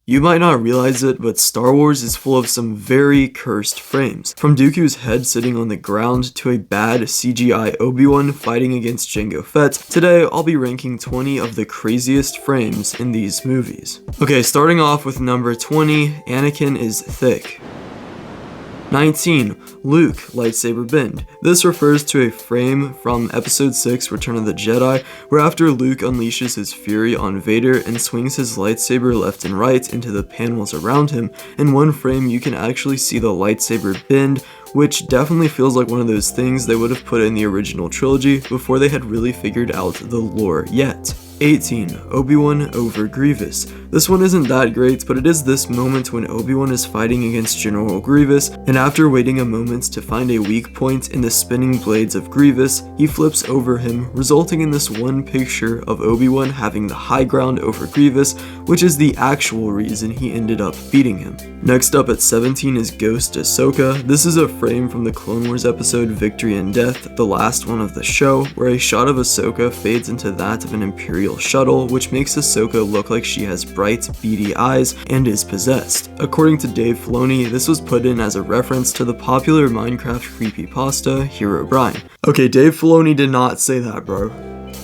You might not realize it, but Star Wars is full of some very cursed frames. From Dooku's head sitting on the ground to a bad CGI Obi-Wan fighting against Jango Fett, today I'll be ranking 20 of the craziest frames in these movies. Okay, starting off with number 20, Anakin is thick. 19. Luke, lightsaber bend. This refers to a frame from Episode 6, Return of the Jedi, where after Luke unleashes his fury on Vader and swings his lightsaber left and right into the panels around him, in one frame you can actually see the lightsaber bend, which definitely feels like one of those things they would have put in the original trilogy before they had really figured out the lore yet. 18. Obi-Wan over Grievous. This one isn't that great, but it is this moment when Obi-Wan is fighting against General Grievous, and after waiting a moment to find a weak point in the spinning blades of Grievous, he flips over him, resulting in this one picture of Obi-Wan having the high ground over Grievous, which is the actual reason he ended up beating him. Next up at 17 is Ghost Ahsoka. This is a frame from the Clone Wars episode Victory and Death, the last one of the show, where a shot of Ahsoka fades into that of an Imperial shuttle, which makes Ahsoka look like she has bright, beady eyes and is possessed. According to Dave Filoni, this was put in as a reference to the popular Minecraft creepypasta Herobrine. Okay, Dave Filoni did not say that, bro.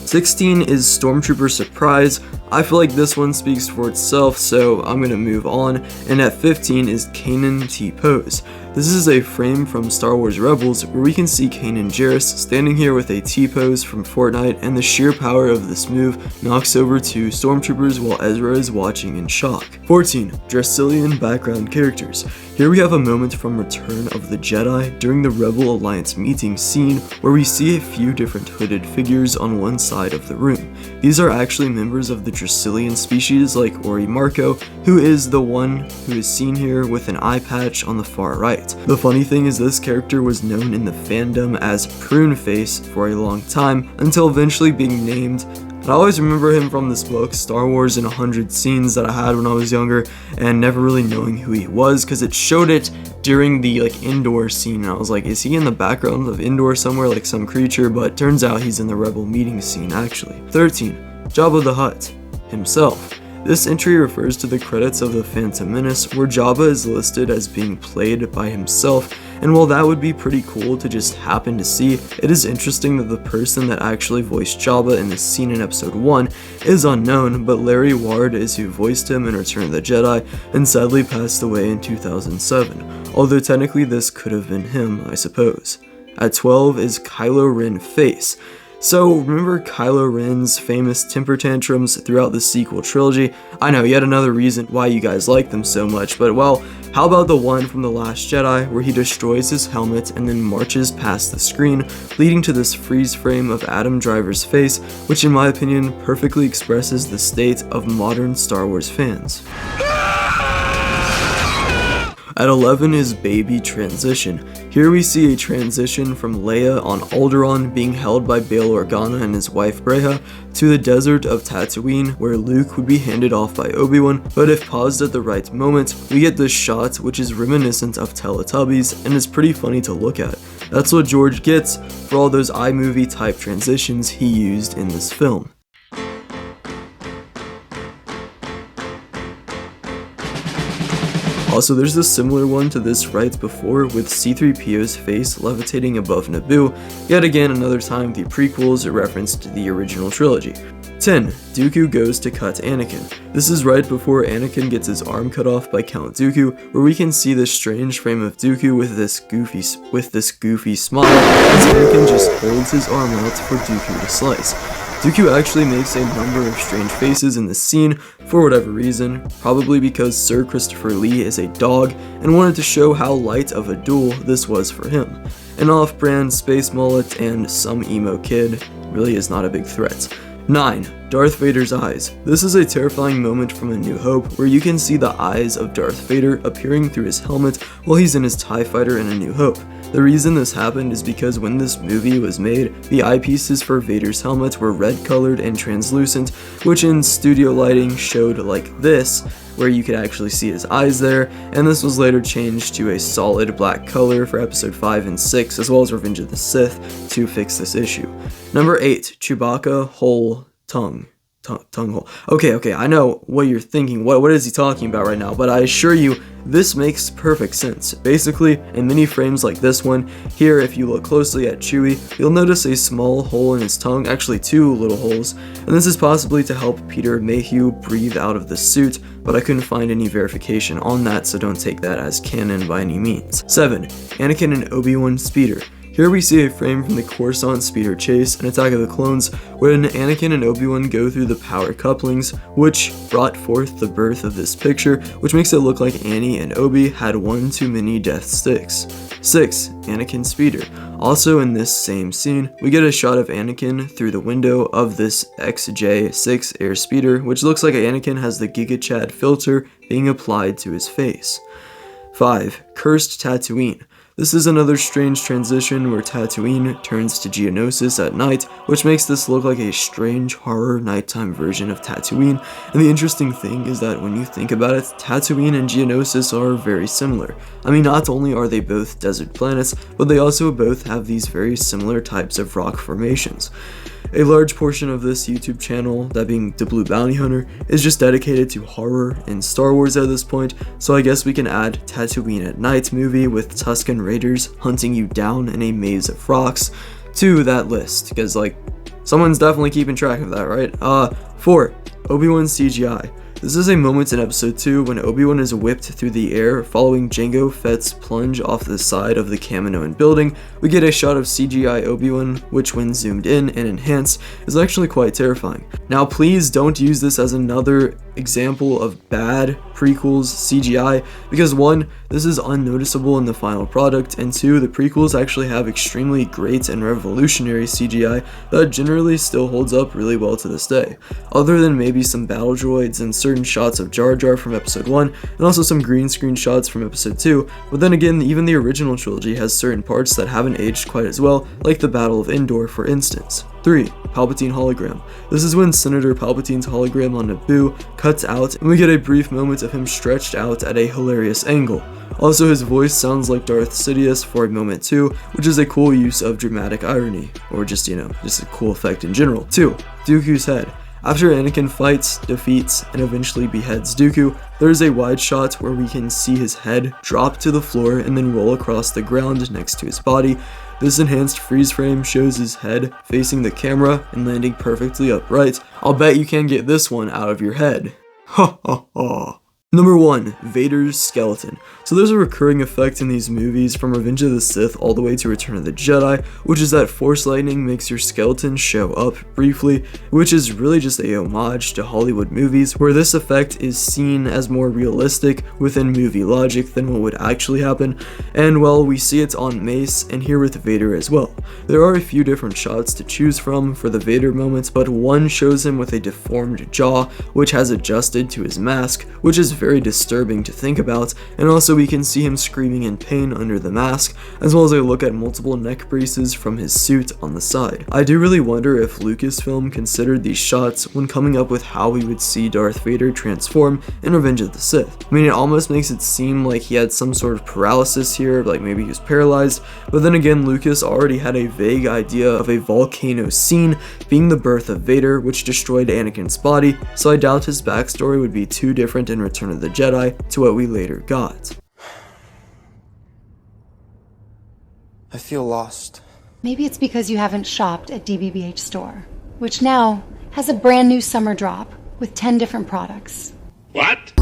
16 is Stormtrooper Surprise. I feel like this one speaks for itself, so I'm gonna move on. And at 15 is Kanan T-Pose. This is a frame from Star Wars Rebels where we can see Kanan Jarrus standing here with a T-pose from Fortnite, and the sheer power of this move knocks over two stormtroopers while Ezra is watching in shock. 14. Dracilian background characters. Here we have a moment from Return of the Jedi during the Rebel Alliance meeting scene where we see a few different hooded figures on one side of the room. These are actually members of the Dracilian species like Ori Marco, who is the one who is seen here with an eye patch on the far right. The funny thing is this character was known in the fandom as Prune Face for a long time, until eventually being named. I always remember him from this book, Star Wars in 100 Scenes, that I had when I was younger, and never really knowing who he was, because it showed it during the indoor scene, and I was like, is he in the background of Indoor somewhere like some creature? But turns out he's in the Rebel meeting scene actually. 13. Jabba the Hutt himself. This entry refers to the credits of The Phantom Menace, where Jabba is listed as being played by himself, and while that would be pretty cool to just happen to see, it is interesting that the person that actually voiced Jabba in this scene in episode 1 is unknown, but Larry Ward is who voiced him in Return of the Jedi, and sadly passed away in 2007, although technically this could have been him, I suppose. At 12 is Kylo Ren face. So, remember Kylo Ren's famous temper tantrums throughout the sequel trilogy? I know, yet another reason why you guys like them so much, but well, how about the one from The Last Jedi where he destroys his helmet and then marches past the screen, leading to this freeze frame of Adam Driver's face, which in my opinion perfectly expresses the state of modern Star Wars fans. At 11 is Baby Transition. Here we see a transition from Leia on Alderaan being held by Bail Organa and his wife Breha to the desert of Tatooine where Luke would be handed off by Obi-Wan, but if paused at the right moment, we get this shot which is reminiscent of Teletubbies and is pretty funny to look at. That's what George gets for all those iMovie type transitions he used in this film. Also, there's a similar one to this right before with C-3PO's face levitating above Naboo, yet again another time the prequels are referenced to the original trilogy. 10. Dooku goes to cut Anakin. This is right before Anakin gets his arm cut off by Count Dooku, where we can see this strange frame of Dooku with this goofy smile as Anakin just holds his arm out for Dooku to slice. Dooku actually makes a number of strange faces in this scene for whatever reason, probably because Sir Christopher Lee is a dog and wanted to show how light of a duel this was for him. An off-brand space mullet and some emo kid really is not a big threat. 9. Darth Vader's eyes. This is a terrifying moment from A New Hope where you can see the eyes of Darth Vader appearing through his helmet while he's in his TIE fighter in A New Hope. The reason this happened is because when this movie was made, the eyepieces for Vader's helmet were red colored and translucent, which in studio lighting showed like this, where you could actually see his eyes there, and this was later changed to a solid black color for episode 5 and 6, as well as Revenge of the Sith, to fix this issue. Number 8. Chewbacca whole tongue. tongue hole. Okay, I know what you're thinking. What is he talking about right now? But I assure you, this makes perfect sense. Basically, in many frames like this one, here if you look closely at Chewie, you'll notice a small hole in his tongue, actually 2 little holes, and this is possibly to help Peter Mayhew breathe out of the suit, but I couldn't find any verification on that, so don't take that as canon by any means. 7. Anakin and Obi-Wan speeder. Here we see a frame from the Coruscant speeder chase in Attack of the Clones, when Anakin and Obi-Wan go through the power couplings, which brought forth the birth of this picture, which makes it look like Annie and Obi had one too many death sticks. 6. Anakin speeder. Also in this same scene, we get a shot of Anakin through the window of this XJ6 airspeeder, which looks like Anakin has the Giga Chad filter being applied to his face. 5. Cursed Tatooine. This is another strange transition where Tatooine turns to Geonosis at night, which makes this look like a strange horror nighttime version of Tatooine, and the interesting thing is that when you think about it, Tatooine and Geonosis are very similar. I mean, not only are they both desert planets, but they also both have these very similar types of rock formations. A large portion of this YouTube channel, that being The Blue Bounty Hunter, is just dedicated to horror and Star Wars at this point, so I guess we can add Tatooine at Night movie with Tusken Raiders hunting you down in a maze of rocks to that list, because like, someone's definitely keeping track of that, right? 4. Obi-Wan CGI. This is a moment in episode 2 when Obi-Wan is whipped through the air following Jango Fett's plunge off the side of the Kaminoan building. We get a shot of CGI Obi-Wan, which when zoomed in and enhanced is actually quite terrifying. Now please don't use this as another example of bad prequels CGI, because 1, this is unnoticeable in the final product, and 2, the prequels actually have extremely great and revolutionary CGI that generally still holds up really well to this day, other than maybe some battle droids and certain shots of Jar Jar from episode 1, and also some green screen shots from episode 2, but then again, even the original trilogy has certain parts that haven't aged quite as well, like the Battle of Endor for instance. 3. Palpatine hologram. This is when Senator Palpatine's hologram on Naboo cuts out and we get a brief moment of him stretched out at a hilarious angle. Also, his voice sounds like Darth Sidious for a moment too, which is a cool use of dramatic irony, or just, just a cool effect in general. 2. Dooku's head. After Anakin fights, defeats, and eventually beheads Dooku, there is a wide shot where we can see his head drop to the floor and then roll across the ground next to his body. This enhanced freeze frame shows his head facing the camera and landing perfectly upright. I'll bet you can get this one out of your head. Ha ha ha. Number 1. Vader's skeleton. So there's a recurring effect in these movies from Revenge of the Sith all the way to Return of the Jedi, which is that Force lightning makes your skeleton show up briefly, which is really just a homage to Hollywood movies, where this effect is seen as more realistic within movie logic than what would actually happen, and well, we see it on Mace and here with Vader as well. There are a few different shots to choose from for the Vader moments, but one shows him with a deformed jaw, which has adjusted to his mask, which is very disturbing to think about, and also we can see him screaming in pain under the mask, as well as a look at multiple neck braces from his suit on the side. I do really wonder if Lucasfilm considered these shots when coming up with how we would see Darth Vader transform in Revenge of the Sith. I mean, it almost makes it seem like he had some sort of paralysis here, like maybe he was paralyzed, but then again, Lucas already had a vague idea of a volcano scene being the birth of Vader, which destroyed Anakin's body, so I doubt his backstory would be too different in Return of the Jedi to what we later got. I feel lost. Maybe it's because you haven't shopped at DBBH store, which now has a brand new summer drop with 10 different products. What?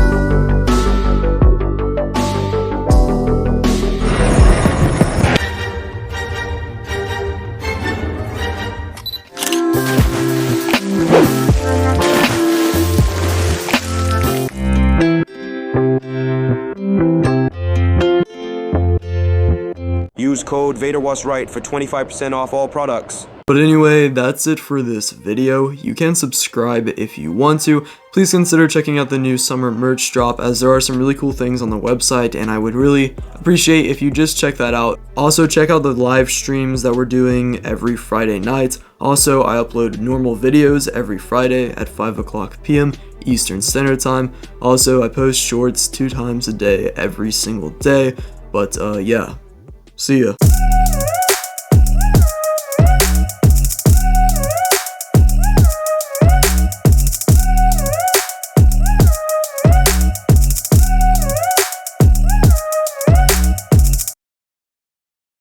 Use code VaderWasRight for 25% off all products. But anyway, that's it for this video. You can subscribe if you want to. Please consider checking out the new summer merch drop, as there are some really cool things on the website, and I would really appreciate if you just check that out. Also, check out the live streams that we're doing every Friday night. Also, I upload normal videos every Friday at 5 o'clock p.m. Eastern Standard Time. Also, I post shorts 2 times a day every single day. But yeah, see ya.